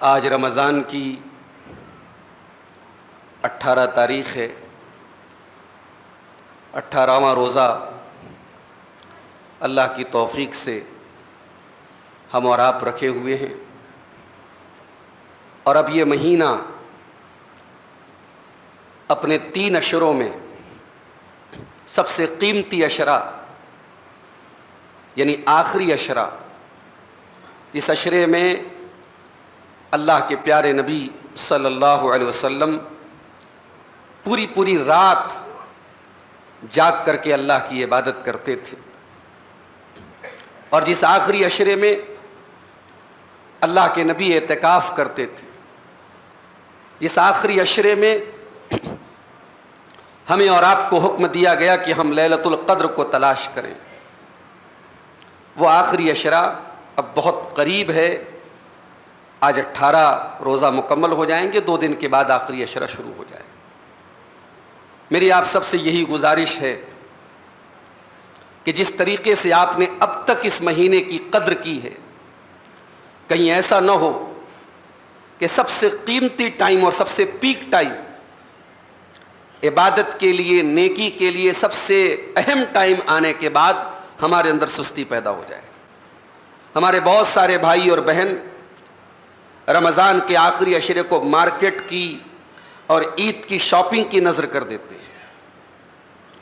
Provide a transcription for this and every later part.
آج رمضان کی 18 تاریخ ہے، 18واں روزہ اللہ کی توفیق سے ہم اور آپ رکھے ہوئے ہیں، اور اب یہ مہینہ اپنے 3 اشروں میں سب سے قیمتی اشرہ یعنی آخری اشرہ، اس اشرے میں اللہ کے پیارے نبی صلی اللہ علیہ وسلم پوری رات جاگ کر کے اللہ کی عبادت کرتے تھے، اور جس آخری اشرے میں اللہ کے نبی اعتکاف کرتے تھے، جس آخری اشرے میں ہمیں اور آپ کو حکم دیا گیا کہ ہم لیلۃ القدر کو تلاش کریں، وہ آخری اشرہ اب بہت قریب ہے۔ آج 18 روزہ مکمل ہو جائیں گے، 2 دن کے بعد آخری اشرہ شروع ہو جائے۔ میری آپ سب سے یہی گزارش ہے کہ جس طریقے سے آپ نے اب تک اس مہینے کی قدر کی ہے، کہیں ایسا نہ ہو کہ سب سے قیمتی ٹائم اور سب سے پیک ٹائم، عبادت کے لیے، نیکی کے لیے سب سے اہم ٹائم آنے کے بعد ہمارے اندر سستی پیدا ہو جائے۔ ہمارے بہت سارے بھائی اور بہن رمضان کے آخری اشرے کو مارکیٹ کی اور عید کی شاپنگ کی نظر کر دیتے ہیں۔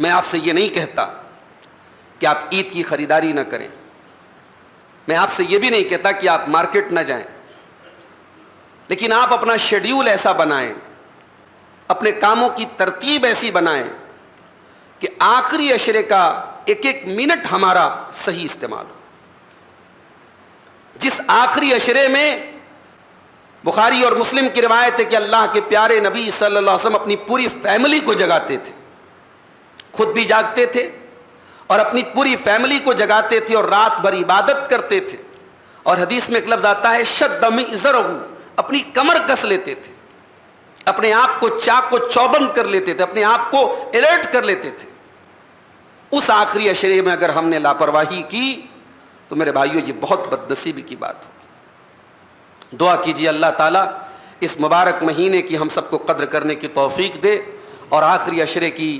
میں آپ سے یہ نہیں کہتا کہ آپ عید کی خریداری نہ کریں، میں آپ سے یہ بھی نہیں کہتا کہ آپ مارکیٹ نہ جائیں، لیکن آپ اپنا شیڈیول ایسا بنائیں، اپنے کاموں کی ترتیب ایسی بنائیں کہ آخری اشرے کا ایک منٹ ہمارا صحیح استعمال ہو۔ جس آخری اشرے میں بخاری اور مسلم کی روایت ہے کہ اللہ کے پیارے نبی صلی اللہ علیہ وسلم اپنی پوری فیملی کو جگاتے تھے، خود بھی جاگتے تھے اور اپنی پوری فیملی کو جگاتے تھے اور رات بھر عبادت کرتے تھے، اور حدیث میں ایک لفظ آتا ہے شد مئزرہ، اپنی کمر کس لیتے تھے، اپنے آپ کو چاق و چوبند کر لیتے تھے، اپنے آپ کو الرٹ کر لیتے تھے۔ اس آخری اشرے میں اگر ہم نے لاپرواہی کی تو میرے بھائیو یہ بہت بدنصیبی کی بات ہوگی۔ دعا کیجیے اللہ تعالیٰ اس مبارک مہینے کی ہم سب کو قدر کرنے کی توفیق دے، اور آخری اشرے کی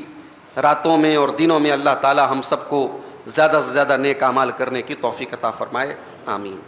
راتوں میں اور دنوں میں اللہ تعالیٰ ہم سب کو زیادہ سے زیادہ نیک اعمال کرنے کی توفیق عطا فرمائے، آمین۔